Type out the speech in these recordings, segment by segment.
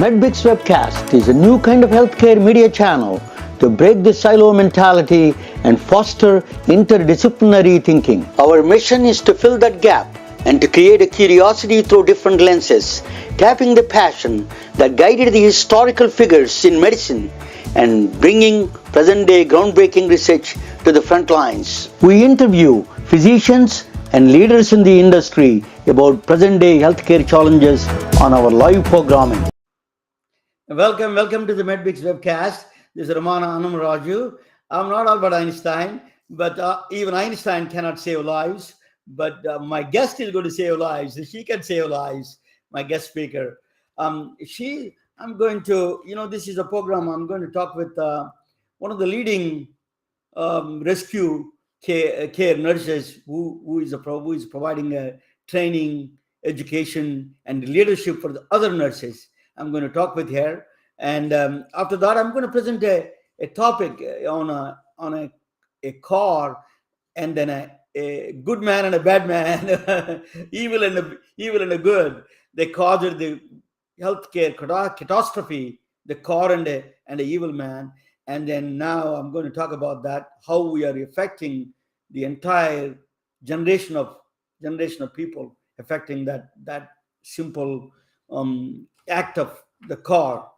MedBricks Webcast is a new kind of healthcare media channel to break the silo mentality and foster interdisciplinary thinking. Our mission is to fill that gap and to create a curiosity through different lenses, tapping the passion that guided the historical figures in medicine and bringing present-day groundbreaking research to the front lines. We interview physicians and leaders in the industry about present-day healthcare challenges on our live programming. Welcome to the MedBricks Webcast. This is Ramana Annamaraju. I'm not Albert Einstein, but even Einstein cannot save lives. But my guest is going to save lives. She can save lives, my guest speaker. I'm going to, this is a program. I'm going to talk with one of the leading rescue care nurses who is providing training, education, and leadership for the other nurses. I'm going to talk with her, and after that, I'm going to present a topic on a car, and then a good man and a bad man, evil and a good. They called it the healthcare catastrophe, the car and the evil man. And then now I'm going to talk about that, how we are affecting the entire generation of people, affecting that simple act of the car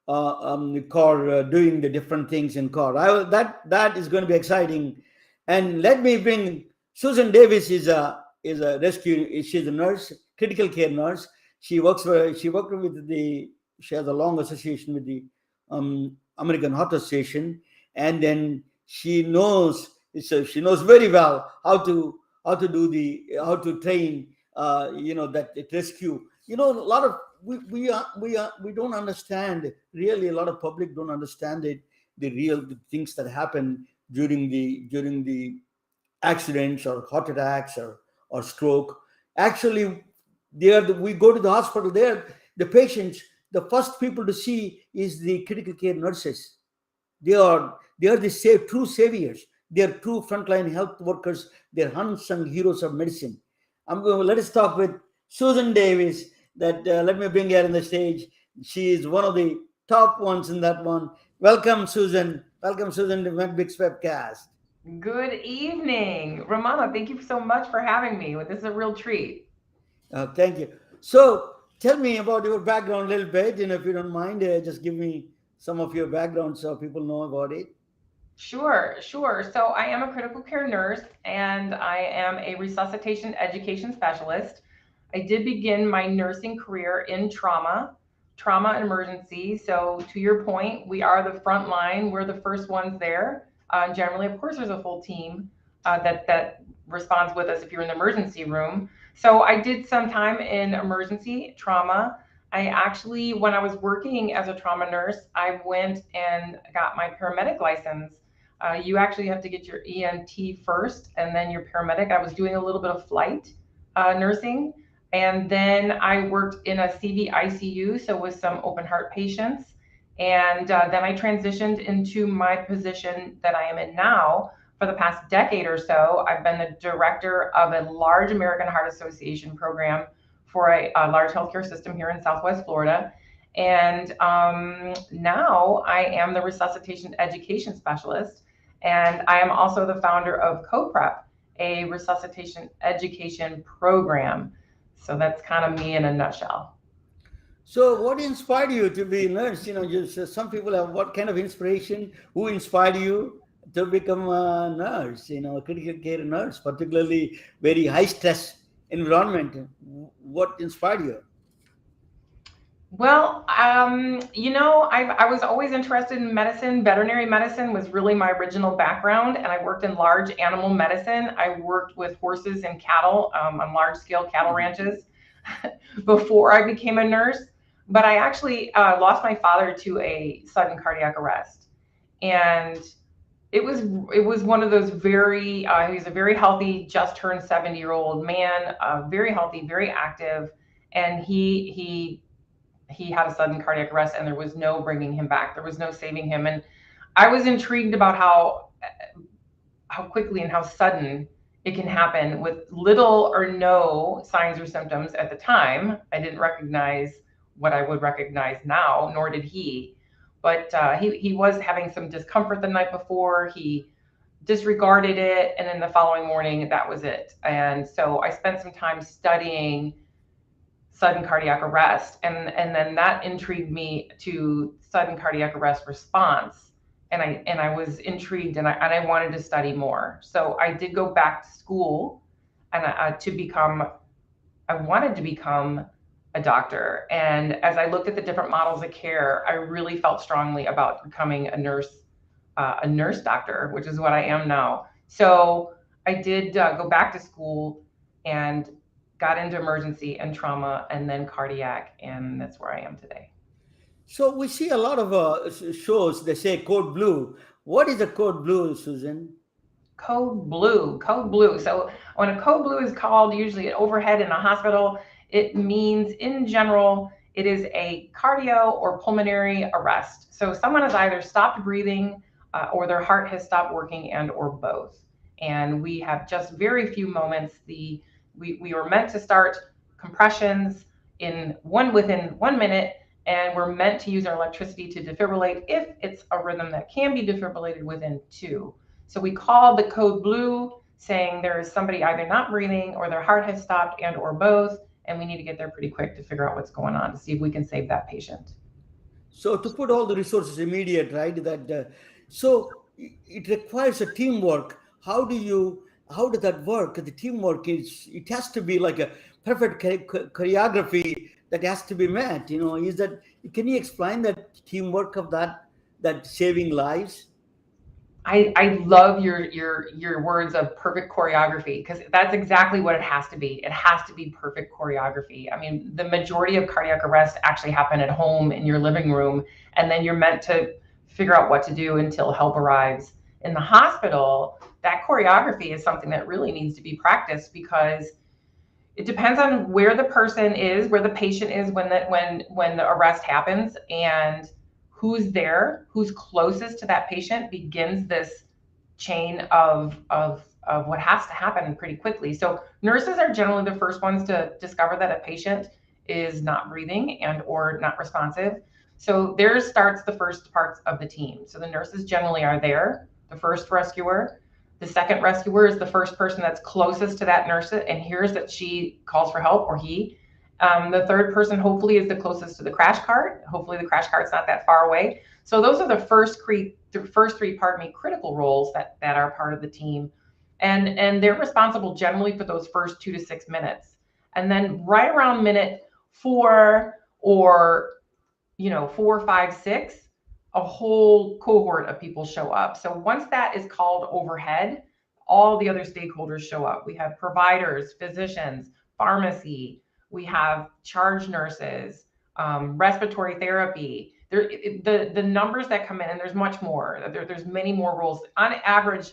doing the different things in car. That is going to be exciting. And let me bring Susan Davis. Is a rescue. She's a nurse, critical care nurse. She has a long association with the American Heart Association, and then she knows very well how to train that rescue. A lot of we don't understand, really. A lot of public don't understand the things that happen during the accidents or heart attacks or stroke. Actually, we go to the hospital. The patients, the first people to see is the critical care nurses. They are the true saviors. They are true frontline health workers. They're unsung heroes of medicine. Let us talk with Susan Davis. Let me bring her on the stage. She is one of the top ones in that one. Welcome, Susan. Welcome, Susan, to MedBricks Webcast. Good evening, Ramana. Thank you so much for having me. This is a real treat. Thank you. So, tell me about your background a little bit, if you don't mind. Just give me some of your background so people know about it. Sure. So I am a critical care nurse, and I am a resuscitation education specialist. I did begin my nursing career in trauma and emergency. So to your point, we are the front line. We're the first ones there. Generally, of course, there's a full team that responds with us if you're in the emergency room. So I did some time in emergency trauma. I actually, when I was working as a trauma nurse, I went and got my paramedic license. You actually have to get your EMT first and then your paramedic. I was doing a little bit of flight nursing. And then I worked in a CV ICU, so with some open heart patients. And then I transitioned into my position that I am in now. For the past decade or so, I've been the director of a large American Heart Association program for a large healthcare system here in Southwest Florida. And now I am the resuscitation education specialist. And I am also the founder of CoPrep, a resuscitation education program. So that's kind of me in a nutshell. So what inspired you to be a nurse? Some people have what kind of inspiration? Who inspired you to become a nurse, a critical care nurse, particularly very high stress environment? What inspired you? Well, I was always interested in medicine. Veterinary medicine was really my original background, and I worked in large animal medicine. I worked with horses and cattle on large-scale cattle ranches before I became a nurse. But I actually lost my father to a sudden cardiac arrest, and it was one of those he was a very healthy, just turned 70-year-old man, very healthy, very active, and he had a sudden cardiac arrest, and there was no bringing him back. There was no saving him. And I was intrigued about how quickly and how sudden it can happen with little or no signs or symptoms at the time. I didn't recognize what I would recognize now, nor did he. But he was having some discomfort the night before. He disregarded it, and then the following morning, that was it. And so I spent some time studying sudden cardiac arrest, and then that intrigued me to sudden cardiac arrest response. And I was intrigued, and I wanted to study more. So I did go back to school, and I wanted to become a doctor. And as I looked at the different models of care, I really felt strongly about becoming a nurse doctor, which is what I am now. So I did go back to school and got into emergency and trauma and then cardiac, and that's where I am today. So we see a lot of shows, they say code blue. What is a code blue, Susan? Code blue. So when a code blue is called, usually overhead in a hospital, it means in general, it is a cardio or pulmonary arrest. So someone has either stopped breathing or their heart has stopped working, and or both. And we have just very few moments. We were meant to start compressions within 1 minute, and we're meant to use our electricity to defibrillate if it's a rhythm that can be defibrillated within 2. So we call the code blue, saying there is somebody either not breathing or their heart has stopped, and or both, and we need to get there pretty quick to figure out what's going on to see if we can save that patient. So to put all the resources immediate, right? So it requires a teamwork. How does that work? The teamwork it has to be like a perfect choreography that has to be met. Can you explain that teamwork of that saving lives? I love your words of perfect choreography, because that's exactly what it has to be. It has to be perfect choreography. I mean, the majority of cardiac arrests actually happen at home in your living room, and then you're meant to figure out what to do until help arrives. In the hospital, that choreography is something that really needs to be practiced, because it depends on where the person is, where the patient is when the arrest happens, and who's there, who's closest to that patient begins this chain of what has to happen pretty quickly. So nurses are generally the first ones to discover that a patient is not breathing and or not responsive. So there starts the first parts of the team. So the nurses generally are there, the first rescuer. The second rescuer is the first person that's closest to that nurse and hears that she calls for help, or he. The third person hopefully is the closest to the crash cart. Hopefully the crash cart's not that far away. So those are the first three, critical roles that are part of the team. And they're responsible generally for those first 2 to 6 minutes. And then right around minute 4 or 4, 5, 6, a whole cohort of people show up. So once that is called overhead, all the other stakeholders show up. We have providers, physicians, pharmacy, we have charge nurses, respiratory therapy. The numbers that come in, and there's much more. There's many more roles. On average,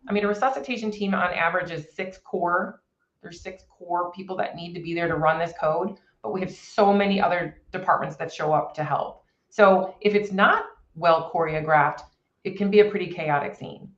a resuscitation team on average is 6 core. There's 6 core people that need to be there to run this code, but we have so many other departments that show up to help. So if it's not well choreographed, it can be a pretty chaotic scene.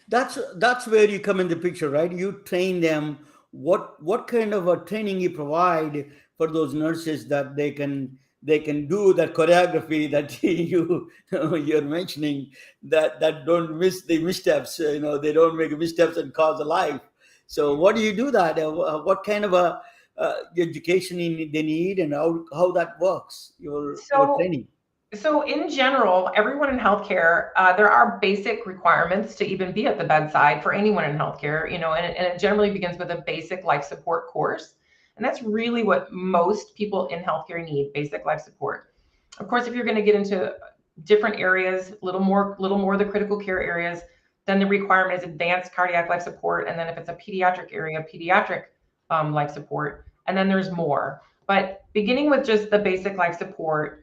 That's where you come in the picture, right? You train them. What kind of a training you provide for those nurses that they can do that choreography that you're mentioning, that don't miss the missteps. They don't make missteps and cause a life. So what do you do that? What kind of a education they need, and how that works? Your training. So in general, everyone in healthcare, there are basic requirements to even be at the bedside for anyone in healthcare, and it generally begins with a basic life support course. And that's really what most people in healthcare need, basic life support. Of course, if you're going to get into different areas, little more the critical care areas, then the requirement is advanced cardiac life support. And then if it's a pediatric area, pediatric life support. And then there's more. But beginning with just the basic life support,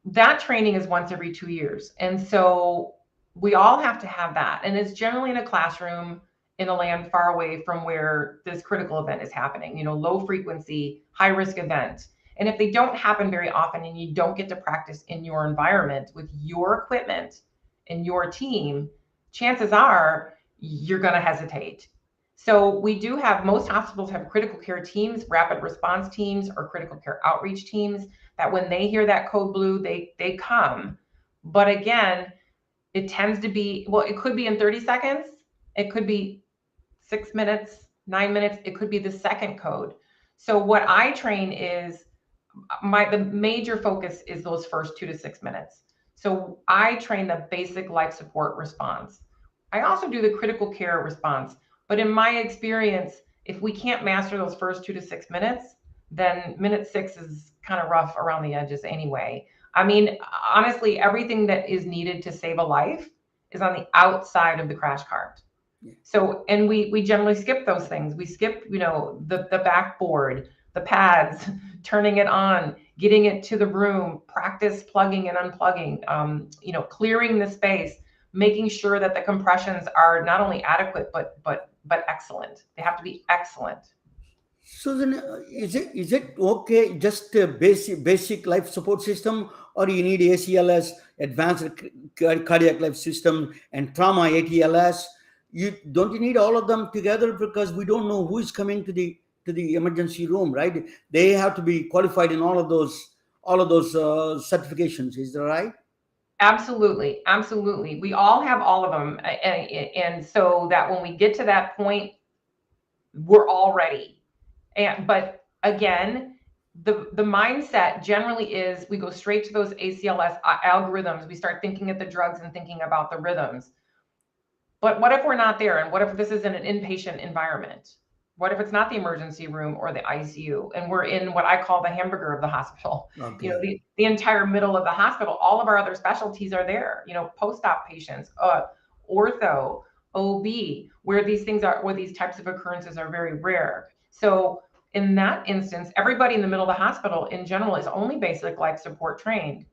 that training is once every 2 years. And so we all have to have that. And it's generally in a classroom in a land far away from where this critical event is happening, low frequency, high risk event. And if they don't happen very often and you don't get to practice in your environment with your equipment and your team, chances are you're going to hesitate. So we do have, most hospitals have critical care teams, rapid response teams, or critical care outreach teams, that when they hear that code blue, they come. But again, it tends to be, well, it could be in 30 seconds, it could be 6 minutes, 9 minutes, it could be the second code. So what I train is, the major focus is those first 2 to 6 minutes. So I train the basic life support response. I also do the critical care response, but in my experience, if we can't master those first 2 to 6 minutes, then minute 6 is kind of rough around the edges anyway. I mean, honestly, everything that is needed to save a life is on the outside of the crash cart. So, and we generally skip those things. We skip, the backboard, the pads, turning it on, getting it to the room, practice plugging and unplugging, clearing the space, making sure that the compressions are not only adequate, but excellent. They have to be excellent. So then, is it okay just a basic life support system, or you need ACLS, advanced cardiac life system, and trauma ATLS? You need all of them together, because we don't know who is coming to the emergency room, right? They have to be qualified in all of those certifications. Is that right? Absolutely, absolutely. We all have all of them, and so that when we get to that point, we're all ready. But again, the mindset generally is we go straight to those ACLS algorithms. We start thinking at the drugs and thinking about the rhythms. But what if we're not there? And what if this is in an inpatient environment? What if it's not the emergency room or the ICU, and we're in what I call the hamburger of the hospital? Okay. The entire middle of the hospital. All of our other specialties are there. Post-op patients, ortho, OB, where these types of occurrences are very rare. So in that instance, everybody in the middle of the hospital in general is only basic life support trained.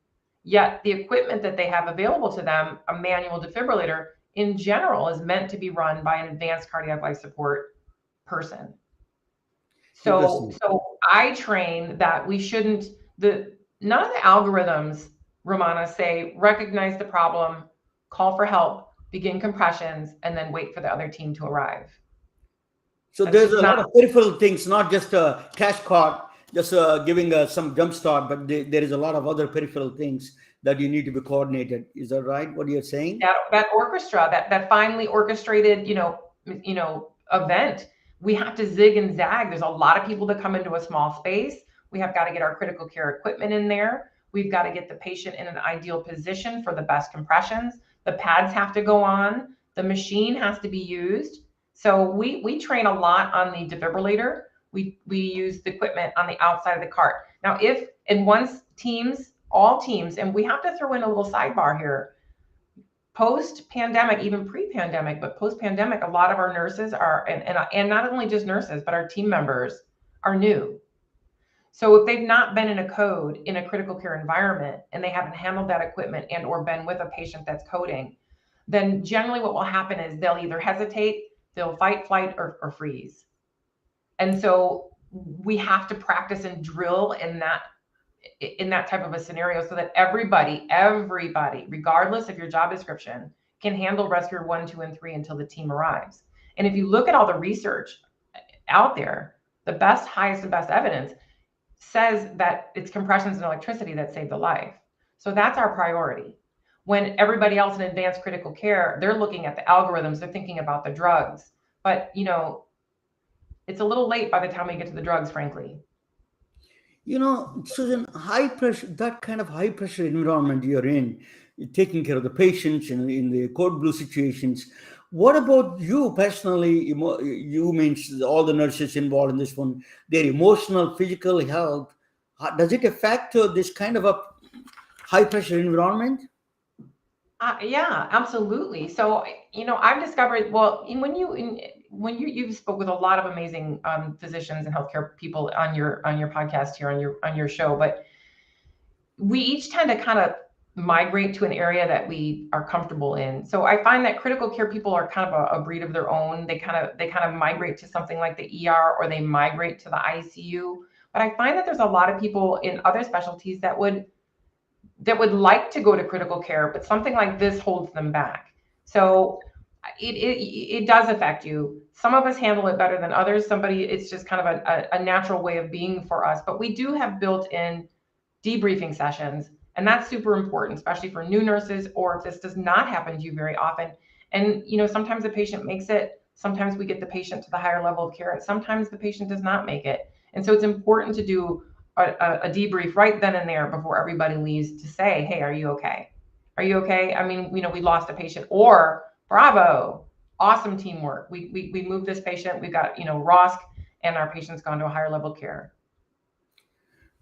Yet the equipment that they have available to them, a manual defibrillator, in general is meant to be run by an advanced cardiac life support person. So I train that we shouldn't, none of the algorithms, Romana, say recognize the problem, call for help, begin compressions, and then wait for the other team to arrive. So there's a lot of peripheral things, not just a cash card, just giving some jump start, but there is a lot of other peripheral things that you need to be coordinated. Is that right? What you're saying? That orchestra, that finely orchestrated, event. We have to zig and zag. There's a lot of people that come into a small space. We have got to get our critical care equipment in there. We've got to get the patient in an ideal position for the best compressions. The pads have to go on. The machine has to be used. So we train a lot on the defibrillator. We use the equipment on the outside of the cart. Now, if in all teams, and we have to throw in a little sidebar here, post-pandemic, even pre-pandemic, but post-pandemic, a lot of our nurses are, and not only just nurses, but our team members are new. So if they've not been in a code in a critical care environment, and they haven't handled that equipment and or been with a patient that's coding, then generally what will happen is they'll either hesitate, they'll fight, flight, or freeze. And so we have to practice and drill in that type of a scenario, so that everybody, regardless of your job description, can handle respirator 1, 2, and 3 until the team arrives. And if you look at all the research out there, the highest and best evidence says that it's compressions and electricity that save the life. So that's our priority. When everybody else in advanced critical care, they're looking at the algorithms, they're thinking about the drugs. But, it's a little late by the time we get to the drugs, frankly. Susan, high pressure, that kind of high pressure environment you're in, taking care of the patients in the code blue situations. What about you personally? You means all the nurses involved in this one, their emotional, physical health. Does it affect this kind of a high pressure environment? Yeah, absolutely. So, I've discovered, well, when you spoke with a lot of amazing physicians and healthcare people on your podcast here, on your show, but we each tend to kind of migrate to an area that we are comfortable in. So I find that critical care people are kind of a breed of their own. They kind of migrate to something like the ER, or they migrate to the ICU. But I find that there's a lot of people in other specialties that would like to go to critical care, but something like this holds them back. So it does affect you. Some of us handle it better than others. Somebody, it's just kind of a natural way of being for us. But we do have built-in debriefing sessions, and that's super important, especially for new nurses, or if this does not happen to you very often. And sometimes the patient makes it, sometimes we get the patient to the higher level of care, and sometimes the patient does not make it. And so it's important to do a debrief right then and there before everybody leaves, to say, hey, are you okay? Are you okay? I mean, we lost a patient, or bravo, awesome teamwork. We moved this patient. We got, ROSC, and our patient's gone to a higher level of care.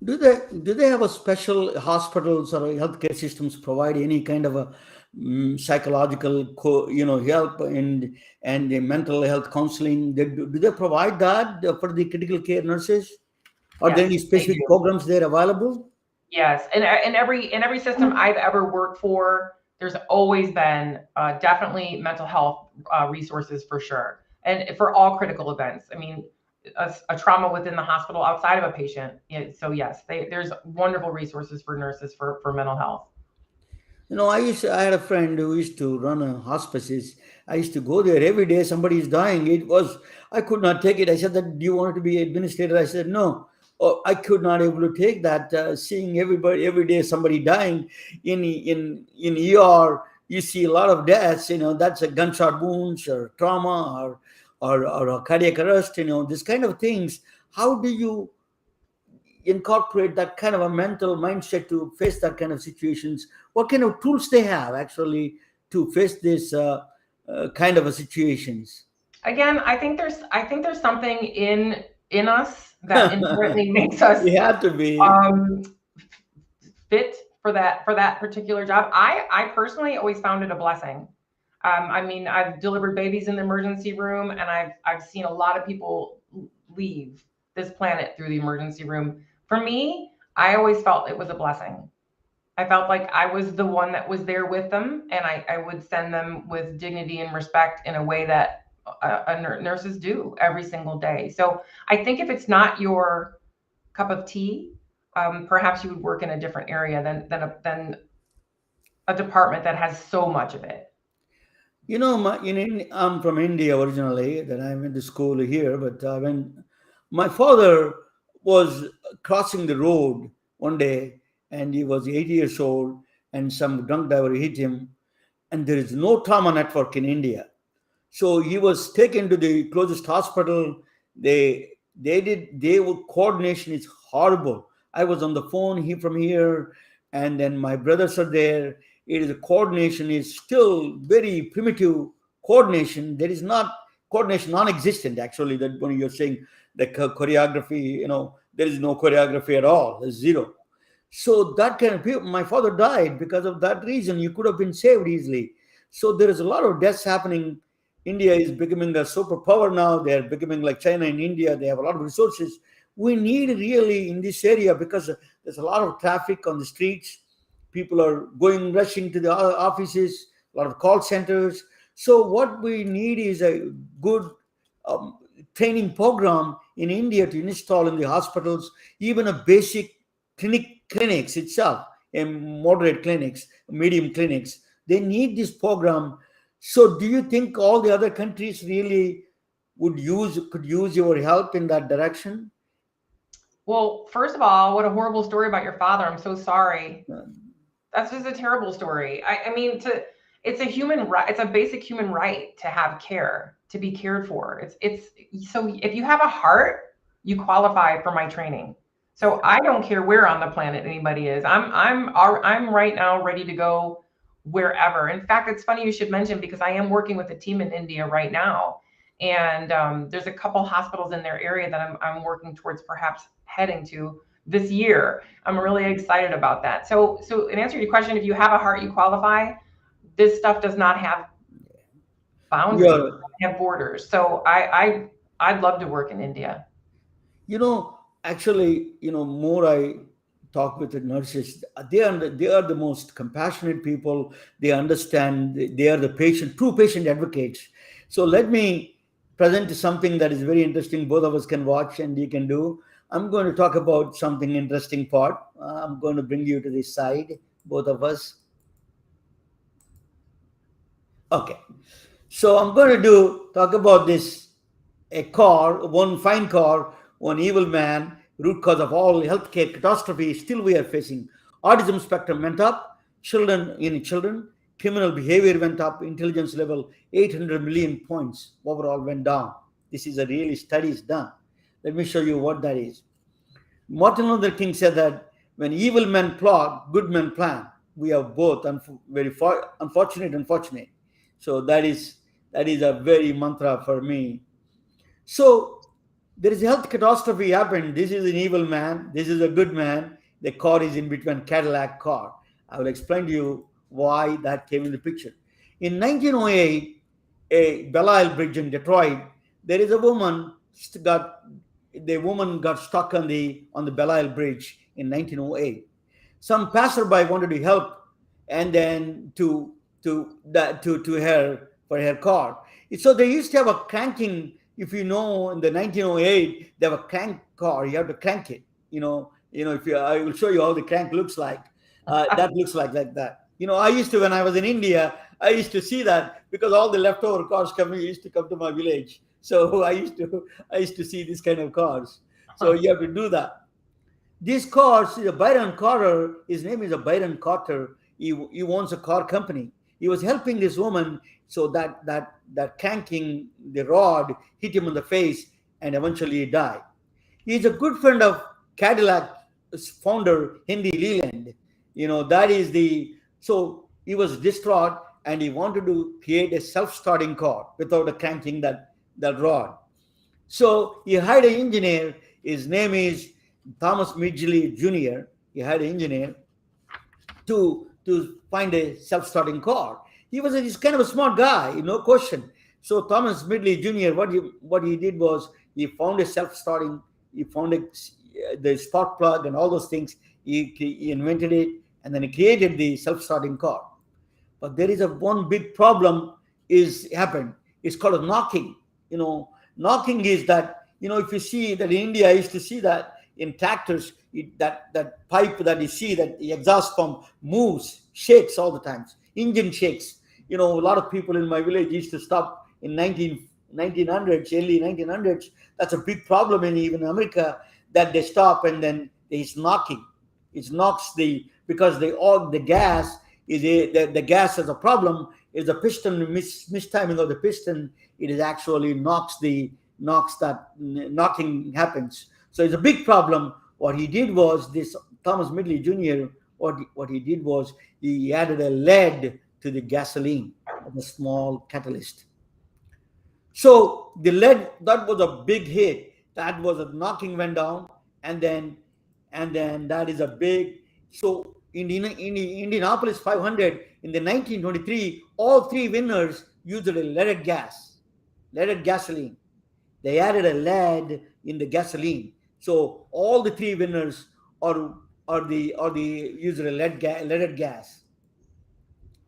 Do they have a special hospitals or healthcare systems provide any kind of a psychological help and the mental health counseling? Do they provide that for the critical care nurses? Are there Yes, any they specific do. programs there available? Yes, and in every system I've ever worked for, there's always been definitely mental health resources for sure, and for all critical events. I mean, a trauma within the hospital outside of a patient. So yes, there's wonderful resources for nurses for mental health. I had a friend who used to run a hospices. I used to go there every day. Somebody is dying. I could not take it. I said, "That do you want to be administrator?" I said, "No." Oh, I could not able to take that. Seeing everybody every day, somebody dying in ER, you see a lot of deaths. That's a gunshot wounds or trauma or a cardiac arrest. This kind of things. How do you incorporate that kind of a mental mindset to face that kind of situations? What kind of tools they have actually to face this kind of a situations? Again, I think there's something in us that inherently makes us They have to be. um, fit for that particular job. I personally always found it a blessing. I mean, I've delivered babies in the emergency room, and I've seen a lot of people leave this planet through the emergency room. For me, I always felt it was a blessing. I felt like I was the one that was there with them, and I would send them with dignity and respect in a way that nurses do every single day. So I think if it's not your cup of tea, perhaps you would work in a different area than a department that has so much of it. I'm from India originally. Then I went to school here, but when my father was crossing the road one day, and he was 80 years old, and some drunk driver hit him, and there is no trauma network in India. So he was taken to the closest hospital. They would coordination is horrible. I was on the phone from here, and then my brothers are there. It is coordination is still very primitive coordination. There is not coordination non-existent actually. That when you're saying the choreography, there is no choreography at all. There's zero. So that kind of people, my father died because of that reason. You could have been saved easily. So there is a lot of deaths happening. India is becoming a superpower now. They are becoming like China and India. They have a lot of resources. We need really in this area because there's a lot of traffic on the streets. People are rushing to the offices, a lot of call centers. So what we need is a good um, training program in India to install in the hospitals, even a basic clinics itself, and moderate clinics, medium clinics. They need this program. So do you think all the other countries really could use your help in that direction? Well, first of all, what a horrible story about your father. I'm so sorry. Uh, That's just a terrible story. I mean, it's a human right. It's a basic human right to have care, to be cared for. It's so if you have a heart, you qualify for my training. So I don't care where on the planet anybody is. I'm right now ready to go wherever. In fact, it's funny you should mention, because I am working with a team in India right now, and there's a couple hospitals in their area that I'm working towards perhaps heading to this year. I'm really excited about that. So in answer to your question, if you have a heart, you qualify. This stuff does not have boundaries, yeah. have borders. So I'd love to work in India. Actually, more I talk with the nurses, they are the most compassionate people. They understand. They are the true patient advocates. So let me present something that is very interesting. Both of us can watch and you can do. I'm going to talk about something interesting part. I'm going to bring you to this side, both of us. Okay. So I'm going to talk about this a car, one fine car, one evil man, root cause of all healthcare catastrophe still we are facing. Autism spectrum went up, children, criminal behavior went up, intelligence level 800 million points overall went down. This is a really studies done. Let me show you what that is. Martin Luther King said that when evil men plot, good men plan. We are both unfortunate and fortunate. So that is a very mantra for me. So there is a health catastrophe happened. This is an evil man. This is a good man. The car is in between Cadillac car. I will explain to you why that came in the picture. In 1908, a Belle Isle Bridge in Detroit, there is a woman got the woman got stuck on the Belle Isle Bridge in 1908. Some passerby wanted to help, and then to her for her car. So they used to have a cranking. If you know, in the 1908, they have a crank car. You have to crank it. If I will show you how the crank looks like. That looks like that. I used to, when I was in India, I used to see that because all the leftover cars used to come to my village. So I used to see these kind of cars. So you have to do that. These cars, Byron Carter, his name is Byron Carter. He owns a car company. He was helping this woman, so that cranking the rod hit him in the face, and eventually he died. He's a good friend of Cadillac founder Henry Leland. That is so he was distraught, and he wanted to create a self-starting car without cranking that rod. So he hired an engineer. His name is Thomas Midgley Jr. He hired an engineer to find a self-starting car. He's kind of a smart guy, no question. So Thomas Midgley Jr. What he did was he found a self-starting. He found the spark plug and all those things. He invented it, and then he created the self-starting car. But there is one big problem is happened. It's called a knocking. Knocking is that, if you see that in India, I used to see that in tractors, that pipe that you see, that the exhaust pump moves, shakes all the times. Engine shakes. A lot of people in my village used to stop in 1900s, early 1900s. That's a big problem in even America, that they stop and then it's knocking. It knocks because the gas the gas has a problem. Is the piston mistiming of the piston? It is actually knocking happens. So it's a big problem. What he did was this Thomas Midgley Jr. What he did was he added a lead to the gasoline, a small catalyst. So the lead, that was a big hit. That was a knocking went down, and then that is a big. So in Indianapolis 500 in the 1923, all three winners used a leaded gasoline. They added a lead in the gasoline. So all the three winners are the use a leaded gas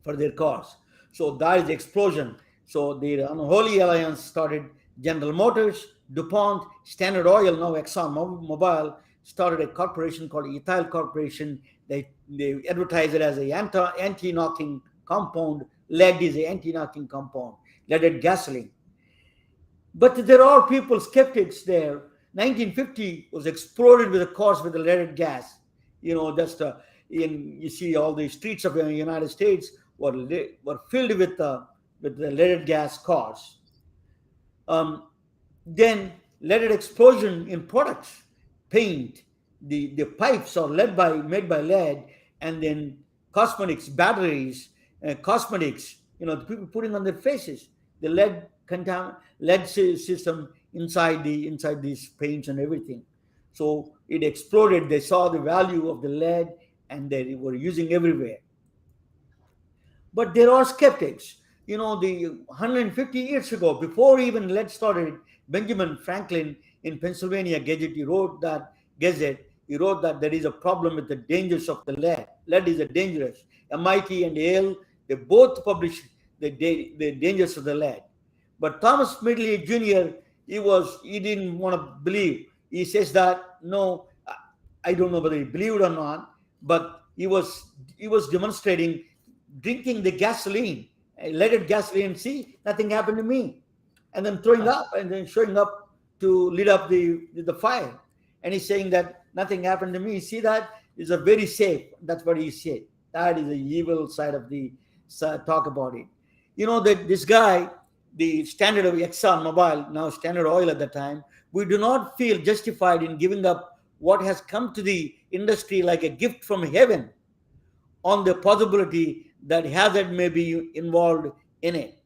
for their cars. So that is the explosion. So the Unholy Alliance started. General Motors, DuPont, Standard Oil, now Exxon Mobil, started a corporation called Ethyl Corporation. They advertise it as a anti-knocking compound. Lead is an anti-knocking compound. Leaded gasoline. But there are people, skeptics there. 1950 was exploded with the cars with the leaded gas. You see all the streets of the United States were filled with the leaded gas cars. Then leaded explosion in products, paint, the pipes are made by lead, and then cosmetics, batteries, cosmetics. The people putting on their faces, the lead system inside these paints and everything. So it exploded. They saw the value of the lead, and they were using everywhere. But there are skeptics. The 150 years ago, before even lead started, Benjamin Franklin in Pennsylvania Gazette, he wrote that there is a problem with the dangers of the lead. Lead is dangerous. MIT and Yale, they both published the dangers of the lead. But Thomas Midgley Jr., he didn't want to believe. He says that, no, I don't know whether he believed or not, but he was demonstrating drinking the gasoline leaded gasoline, see, nothing happened to me. And then throwing up and then showing up to lit up the fire. And he's saying that nothing happened to me. See, that is a very safe. That's what he said. That is the evil side of the talk about it. You know that this guy, the Standard of Exxon Mobil, now Standard Oil at the time, we do not feel justified in giving up what has come to the industry like a gift from heaven on the possibility that hazard may be involved in it.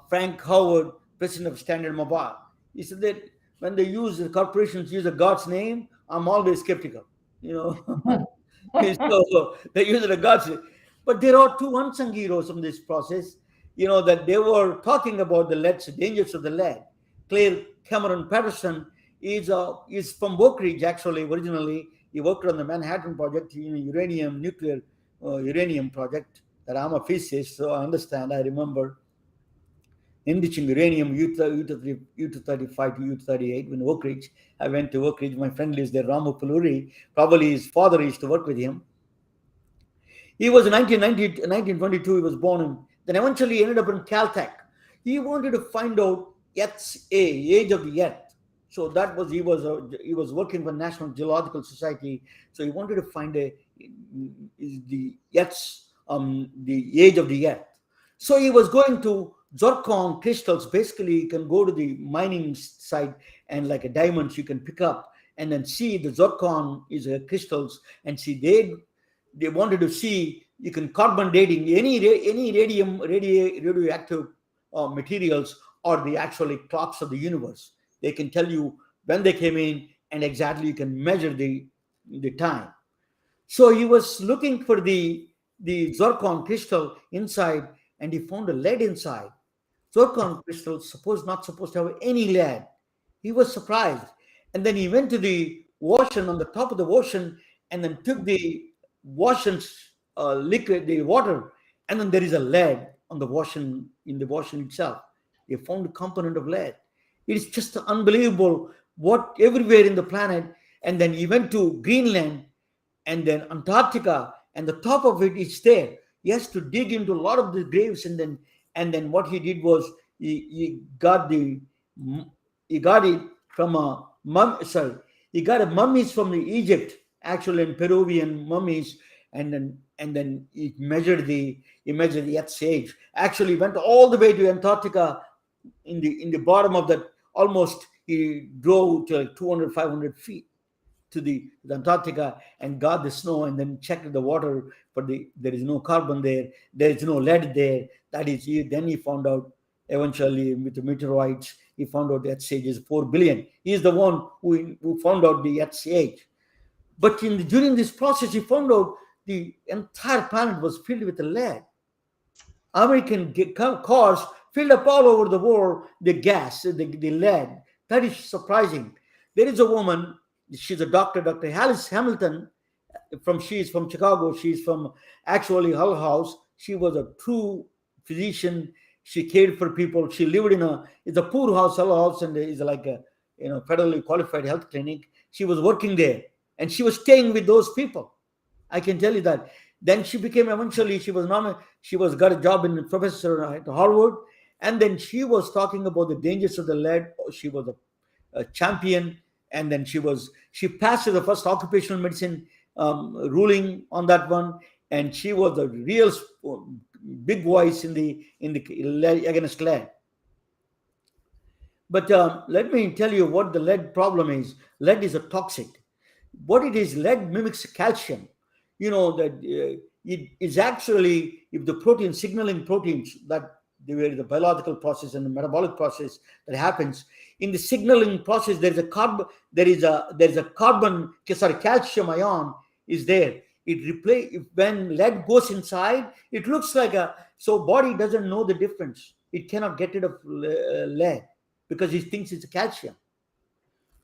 Frank Howard, president of Standard Mobile, he said that when the corporations use a God's name, I'm always skeptical. So they use it a God's name. But there are two unsung heroes in this process. That they were talking about the dangers of the lead. Claire Cameron Patterson is from Oak Ridge, actually. Originally, he worked on the Manhattan Project, nuclear uranium project. That I'm a physicist, so I understand. I remember enriching uranium U-235 to U-238 when Oak Ridge. I went to Oak Ridge. My friend lives there, Ramu Palluri. Probably his father used to work with him. He was in 1922, he was born in, then eventually ended up in Caltech. He wanted to find out age of the Earth. So that was, he was working for National Geological Society. So he wanted to find the age of the Earth. So he was going to zircon crystals. Basically, you can go to the mining site and like a diamonds you can pick up and then see the zircon is crystals and see they wanted to see, you can carbon dating any radioactive materials or the actually clocks of the universe. They can tell you when they came in and exactly you can measure the time. So he was looking for the zircon crystal inside and he found a lead inside. Zircon crystal not supposed to have any lead. He was surprised. And then he went to the ocean, on the top of the ocean, and then took the ocean's liquid, the water, and then there is a lead on the ocean, in the ocean itself. They found a component of lead. It is just unbelievable what everywhere in the planet. And then he went to Greenland and then Antarctica, and the top of it is there. He has to dig into a lot of the graves, and then what he did was he got it from a he got a mummies from the Egypt, actually, and Peruvian mummies, and then he measured the Earth's age. Actually went all the way to Antarctica in the bottom of that, almost he drove to like 200, 500 feet to the Antarctica and got the snow and then checked the water there is no carbon there is no lead there. That is, then he found out eventually with the meteorites, he found out the Earth's age is 4 billion. He is the one who found out the Earth's age. But during this process, he found out the entire planet was filled with lead. American cars filled up all over the world, the gas, the lead. That is surprising. There is a woman, she's a doctor, Dr. Alice Hamilton, she is from Chicago. She's from actually Hull House. She was a true physician. She cared for people. She lived it's a poor house, Hull House, and it's like a federally qualified health clinic. She was working there and she was staying with those people. I can tell you that. Then she became, eventually she got a job in professor at Harvard, and then she was talking about the dangers of the lead. She was a champion, and then she passed the first occupational medicine ruling on that one, and she was a real big voice in the against lead. But let me tell you what the lead problem is. Lead is a toxic. What it is, lead mimics calcium. That it is actually, if the protein signaling proteins that the biological process and the metabolic process that happens in the signaling process, there is a calcium ion is there. When lead goes inside, it looks like so body doesn't know the difference. It cannot get rid of lead because it thinks it's a calcium.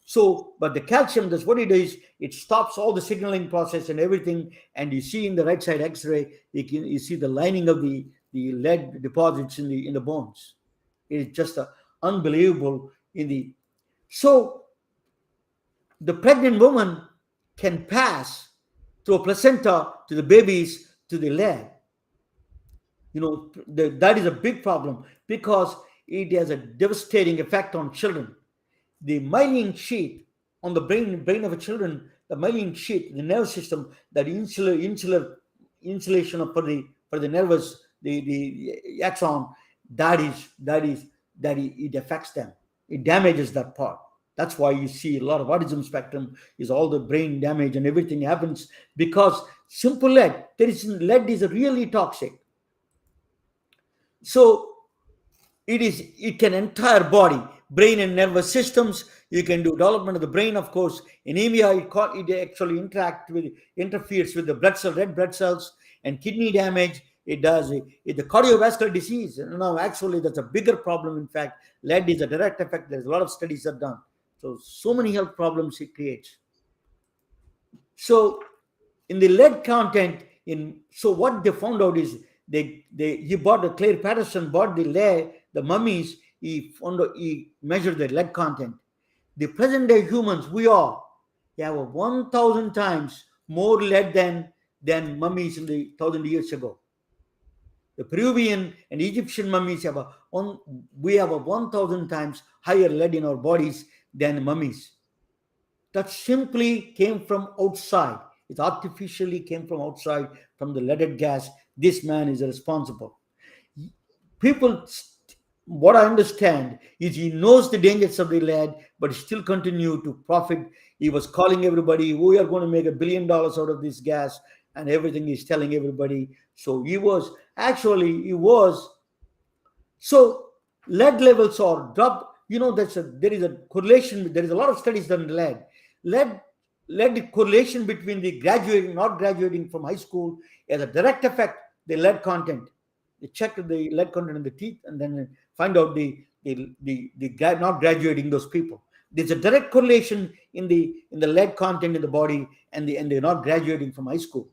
So, but the calcium, that's what it is. It stops all the signaling process and everything. And you see in the right side X-ray, you see the lining of the lead deposits in the bones. It is just unbelievable. So the pregnant woman can pass through a placenta to the babies to the lead. That is a big problem because it has a devastating effect on children. The myelin sheath on the brain of a children, the myelin sheath, the nerve system, that insulation for the nervous, the axon, it affects them. It damages that part. That's why you see a lot of autism spectrum is all the brain damage and everything happens because simple lead. Lead is really toxic. So it can entire body, brain and nervous systems. You can do development of the brain, of course. Anemia, it actually interferes with the red blood cells, and kidney damage. It does the cardiovascular disease. Now, actually, that's a bigger problem. In fact, lead is a direct effect. There's a lot of studies that are done. So many health problems it creates. So in the lead content, so what they found out is Claire Patterson bought the mummies. He measured the lead content. The present day humans, we have 1,000 times more lead than mummies in the 1,000 years ago. The Peruvian and Egyptian mummies we have a 1,000 times higher lead in our bodies than mummies. That simply came from outside. It artificially came from outside, from the leaded gas. This man is responsible. People, what I understand is he knows the dangers of the lead, but still continue to profit. He was calling everybody, we are going to make $1 billion out of this gas, and everything he's telling everybody. So so lead levels are dropped. There is a correlation. There is a lot of studies done on lead correlation between the not graduating from high school as a direct effect, the lead content. They check the lead content in the teeth and then find out the not graduating those people. There's a direct correlation in the lead content in the body and they're not graduating from high school.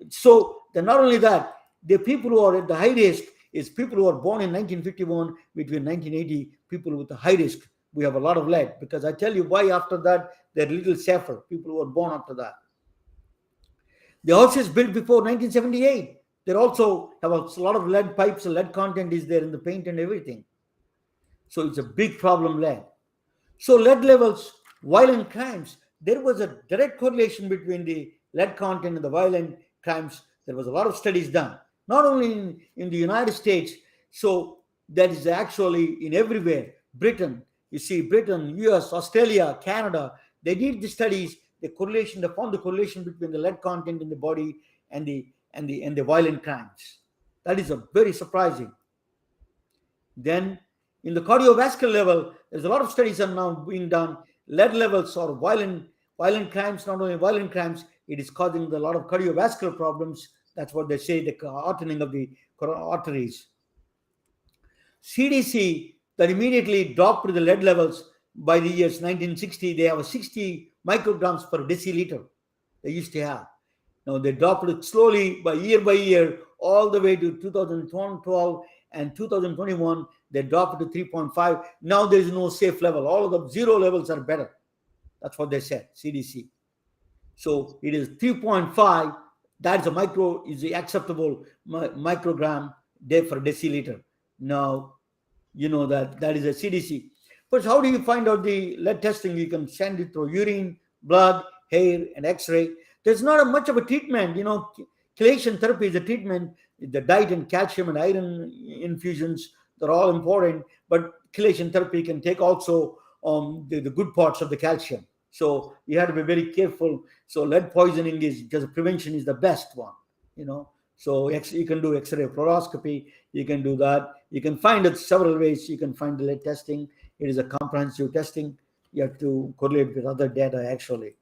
So then not only that, the people who are at the high risk is people who are born in 1951 between 1980, people with a high risk. We have a lot of lead, because I tell you why after that, they're a little safer, people who are born after that. The houses built before 1978, they also have a lot of lead pipes, and lead content is there in the paint and everything. So it's a big problem, lead. So lead levels, violent crimes, there was a direct correlation between the lead content and the violent crimes. There was a lot of studies done, not only in the United States. So that is actually in everywhere. Britain, you see, Britain, US, Australia, Canada, they did the studies, they found the correlation between the lead content in the body and the violent crimes. That is very surprising. Then in the cardiovascular level, there's a lot of studies are now being done. Lead levels or violent crimes, not only violent crimes, it is causing a lot of cardiovascular problems. That's what they say, the hardening of the arteries. CDC that immediately dropped the lead levels by the years 1960. They have 60 micrograms per deciliter they used to have. Now they dropped it slowly by year all the way to 2012 and 2021. They dropped it to 3.5. Now there is no safe level. All of the zero levels are better. That's what they said, CDC. So it is 3.5. That is the acceptable microgram day per deciliter. Now, you know that is a CDC. But how do you find out the lead testing? You can send it through urine, blood, hair, and X-ray. There's not much of a treatment. Chelation therapy is a treatment. The diet and calcium and iron infusions, they're all important. But chelation therapy can take also the good parts of the calcium. So you have to be very careful. So lead poisoning is just prevention is the best one. So you can do X-ray fluoroscopy. You can do that. You can find it several ways. You can find the lead testing. It is a comprehensive testing. You have to correlate with other data actually.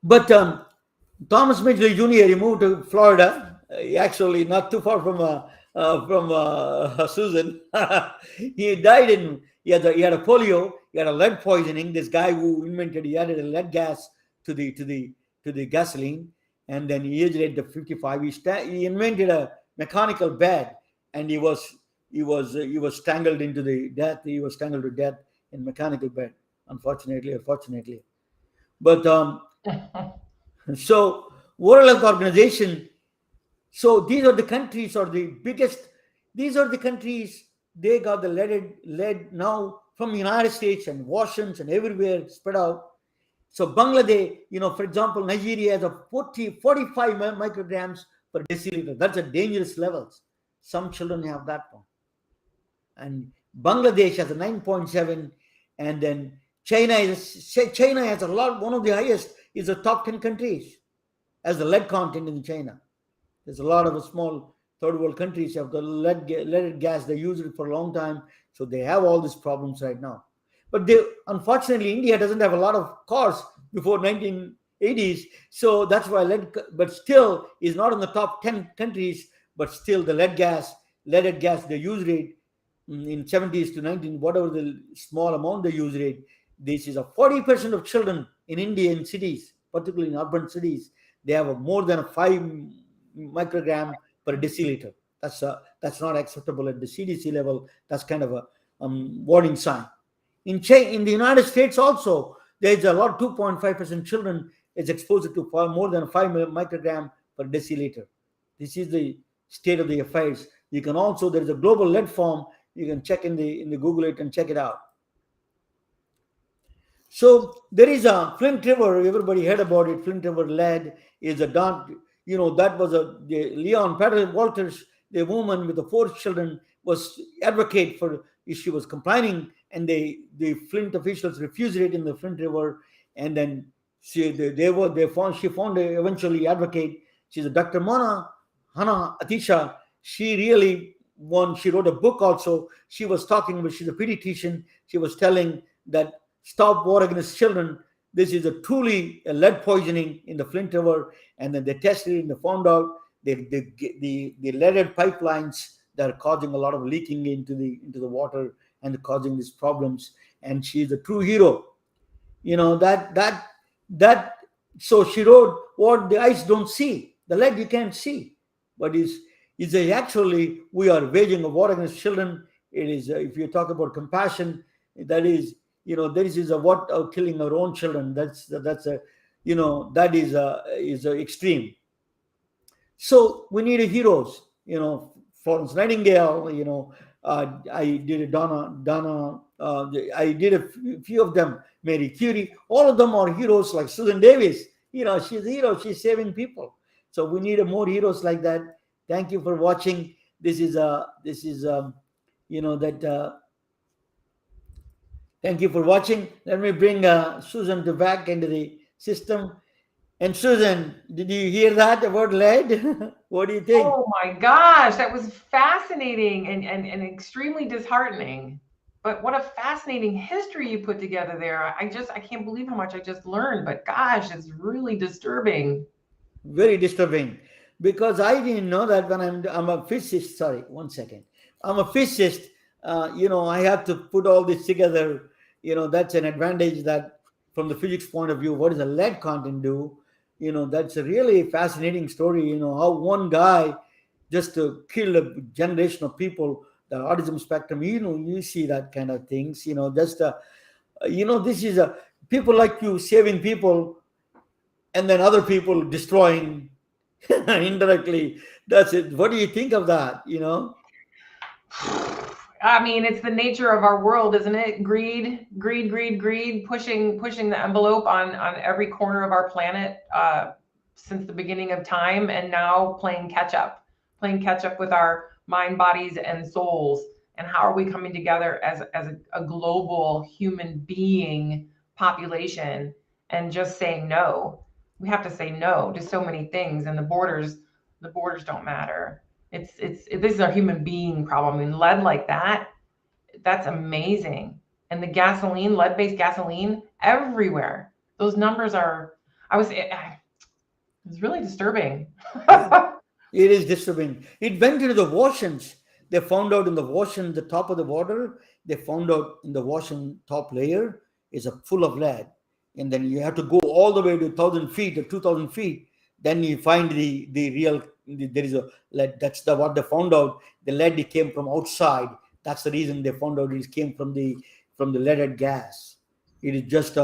But Thomas Midgley Jr., he moved to Florida. Actually, not too far from Susan. He died he had a polio. He had a lead poisoning. This guy who he added a lead gas to the gasoline, and then he aged at 55. He invented a mechanical bed, and he was strangled to death. He was strangled to death in mechanical bed. Unfortunately. But so World Health Organization So these are the countries are the biggest. These are the countries, they got the lead now from the United States and Washington and everywhere spread out. So Bangladesh, for example, Nigeria has a 45 micrograms per deciliter. That's a dangerous levels. Some children have that one. And Bangladesh has a 9.7, and then China has a lot. One of the highest is the top 10 countries as the lead content in China. There's a lot of small third world countries have the leaded gas. They use it for a long time, so they have all these problems right now. But unfortunately, India doesn't have a lot of cars before 1980s, so that's why lead. But still, is not in the top 10 countries. But still, the leaded gas, the use rate in 70s to 19, whatever the small amount they use rate. This is a 40% of children in India in cities, particularly in urban cities, they have more than a 5 microgram per deciliter. That's not acceptable at the CDC level. That's kind of a warning sign. In the United States also, there's a lot, 2.5% children is exposed to far more than 5 microgram per deciliter. This is the state of the affairs. You can also, there's a global lead form. You can check in the Google it and check it out. So there is a Flint River. Everybody heard about it. Flint River lead is a that was Leon Peter Walters, the woman with the 4 children, was advocate for. She was complaining, and the Flint officials refused it in the Flint River, and then she found eventually advocate. She's a Dr. Hannah Atisha. She really won. She wrote a book also. She was talking, but she's a pediatrician. She was telling that stop war against children. This is a truly a lead poisoning in the Flint River, and then they tested it and they found out the leaded pipelines that are causing a lot of leaking into the water and causing these problems. And she's a true hero. So she wrote what the eyes don't see, the lead you can't see, but is actually we are waging a war against children. It is if you talk about compassion, that is this is killing our own children. That is extreme. So we need heroes. Florence Nightingale. I did Donna. I did a few of them. Mary Curie. All of them are heroes. Like Susan Davis. She's a hero. She's saving people. So we need more heroes like that. Thank you for watching. Thank you for watching. Let me bring Susan back into the system. And Susan, did you hear that about lead? What do you think? Oh my gosh, that was fascinating and extremely disheartening. But what a fascinating history you put together there. I can't believe how much I just learned. But gosh, it's really disturbing. Very disturbing. Because I didn't know that when I'm a physicist. Sorry, one second. I'm a physicist. I have to put all this together. That's an advantage that from the physics point of view, what does a lead content do? That's a really fascinating story. How one guy just to kill a generation of people, the autism spectrum, you see that kind of things, this is people like you saving people and then other people destroying indirectly. That's it. What do you think of that? I mean, it's the nature of our world, isn't it? Greed, pushing the envelope on every corner of our planet since the beginning of time, and now playing catch up with our mind, bodies, and souls. And how are we coming together as a global human being population and just saying no? We have to say no to so many things, and the borders don't matter. This is a human being problem. I mean, lead like that's amazing. And the gasoline, lead-based gasoline everywhere. Those numbers it's really disturbing. It is disturbing. It went into the oceans. They found out in the ocean, the top of the water, they found out in the ocean top layer is full of lead. And then you have to go all the way to 1,000 feet or 2,000 feet. Then you find the real, there is a lead. That's what they found out. The lead came from outside. That's the reason they found out it came from the leaded gas. It is just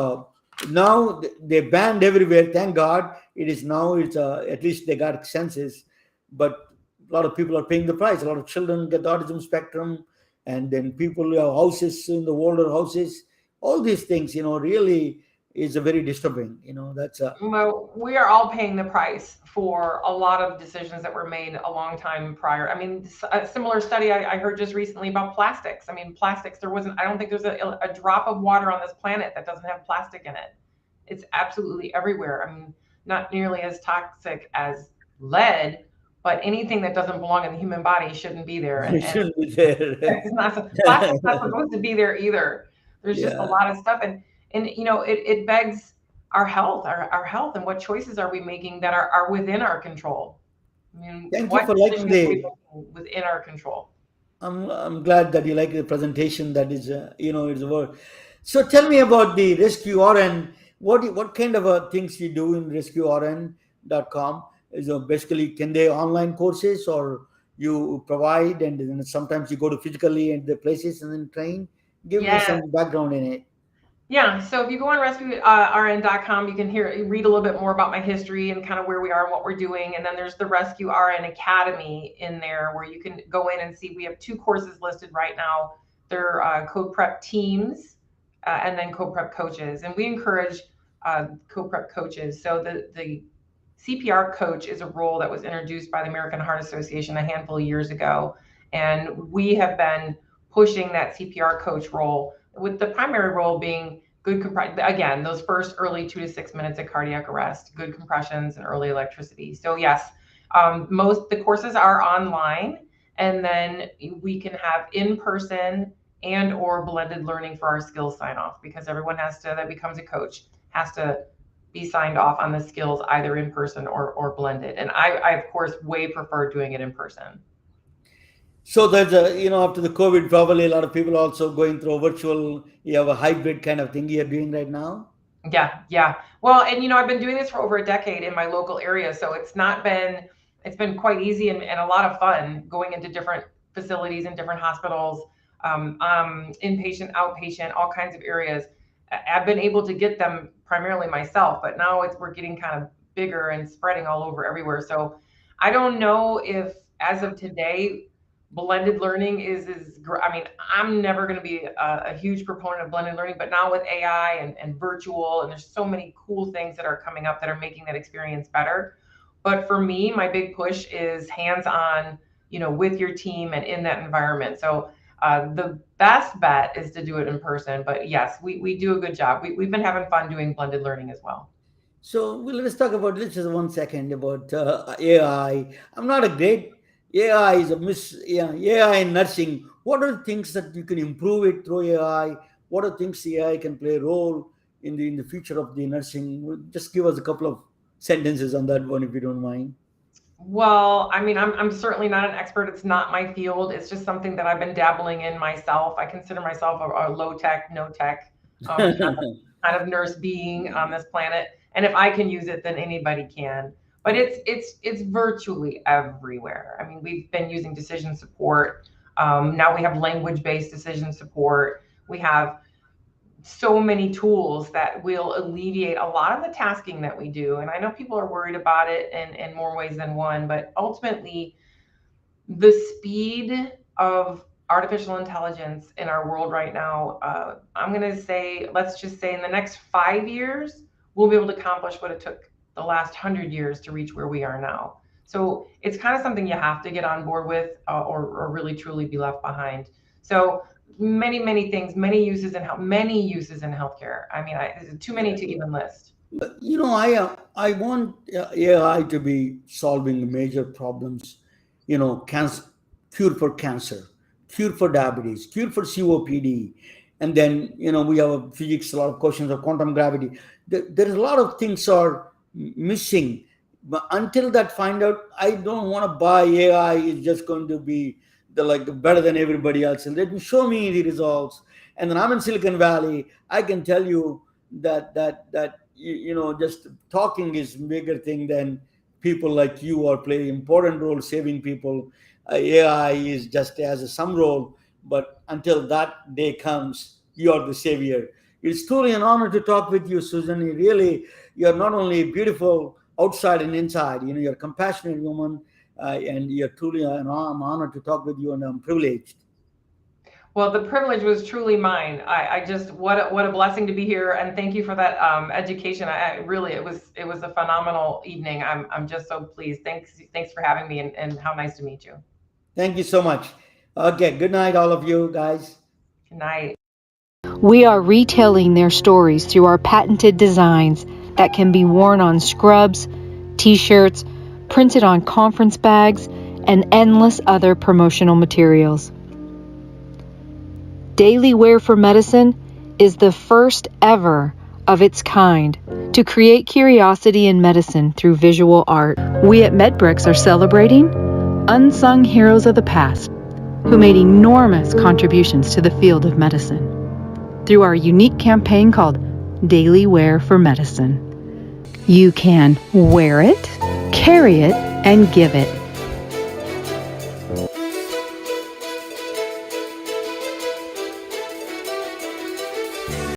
now they banned everywhere. Thank God. It's at least they got census. but a lot of people are paying the price. A lot of children get the autism spectrum, and then people who have houses in the older houses. All these things, really is a very disturbing. That's a Well, we are all paying the price for a lot of decisions that were made a long time prior. I mean, a similar study I heard just recently about plastics. I mean, plastics, I don't think there's a drop of water on this planet that doesn't have plastic in it. It's absolutely everywhere. I mean, not nearly as toxic as lead, but anything that doesn't belong in the human body shouldn't be there. it shouldn't be there. It's not, plastic's not supposed to be there either. There's just a Yeah. lot of stuff. And it begs our health, our health, and what choices are we making that are within our control? I mean, Thank you what for liking decisions are we the. making within our control? I'm glad that you like the presentation. That is, it's a word. So tell me about the Rescue RN. What kind of things you do in rescuern.com? Is basically, can they online courses, or you provide, and then sometimes you go to physically and the places and then train? Give me Yeah. some background in it. Yeah, so if you go on rescuern.com, you can read a little bit more about my history and kind of where we are and what we're doing. And then there's the Rescue RN Academy in there where you can go in and see. We have 2 courses listed right now. They're code prep teams and then code prep coaches. And we encourage code prep coaches. So the CPR coach is a role that was introduced by the American Heart Association a handful of years ago. And we have been pushing that CPR coach role, with the primary role being good compression. Again, those first early 2 to 6 minutes of cardiac arrest, good compressions, and early electricity. So yes, most the courses are online, and then we can have in-person and or blended learning for our skills sign off, because everyone that becomes a coach has to be signed off on the skills either in person or blended. And I of course way prefer doing it in person. So there's after the COVID, probably a lot of people also going through a virtual, you have a hybrid kind of thing you're doing right now. Yeah. Well, and I've been doing this for over a decade in my local area, so it's been quite easy and a lot of fun going into different facilities and different hospitals, inpatient, outpatient, all kinds of areas. I've been able to get them primarily myself, but now we're getting kind of bigger and spreading all over everywhere. So I don't know if, as of today, blended learning I mean, I'm never going to be a huge proponent of blended learning, but now with AI and virtual, and there's so many cool things that are coming up that are making that experience better. But for me, my big push is hands-on, with your team and in that environment. So the best bet is to do it in person. But yes, we do a good job. We've been having fun doing blended learning as well. So let's talk about this just 1 second about AI. I'm not a great AI is a AI in nursing. What are the things that you can improve it through AI? What are things AI can play a role in the future of the nursing? Just give us a couple of sentences on that one, if you don't mind. Well, I mean, I'm certainly not an expert. It's not my field. It's just something that I've been dabbling in myself. I consider myself a low tech, no tech kind of nurse being on this planet. And if I can use it, then anybody can. But it's virtually everywhere. I mean, we've been using decision support. Now we have language-based decision support. We have so many tools that will alleviate a lot of the tasking that we do. And I know people are worried about it in more ways than one, but ultimately the speed of artificial intelligence in our world right now, I'm going to say, let's just say in the next 5 years, we'll be able to accomplish what it took the last 100 years to reach where we are now. So it's kind of something you have to get on board with or really truly be left behind. So many things, many uses in healthcare. I mean, too many to even list. I want AI to be solving major problems. Cancer, cure for cancer, cure for diabetes, cure for COPD, and then we have a physics, a lot of questions of quantum gravity. There is a lot of things are missing, but until that find out, I don't want to buy AI. Is just going to be better than everybody else, and let me show me the results. And then I'm in Silicon Valley. I can tell you that just talking is bigger thing than people like you are playing important role saving people. AI is just as some role, but until that day comes, you are the savior. It's truly an honor to talk with you, Susan. You're not only beautiful outside and inside. You're a compassionate woman, and you're truly I'm honored to talk with you, and I'm privileged. Well, the privilege was truly mine. I just what a blessing to be here, and thank you for that education. I really it was a phenomenal evening. I'm just so pleased. Thanks for having me, and how nice to meet you. Thank you so much. Okay, good night, all of you guys. Good night. We are retelling their stories through our patented designs that can be worn on scrubs, t-shirts, printed on conference bags, and endless other promotional materials. Daily Wear for Medicine is the first ever of its kind to create curiosity in medicine through visual art. We at MedBricks are celebrating unsung heroes of the past who made enormous contributions to the field of medicine through our unique campaign called Daily Wear for Medicine. You can wear it, carry it, and give it.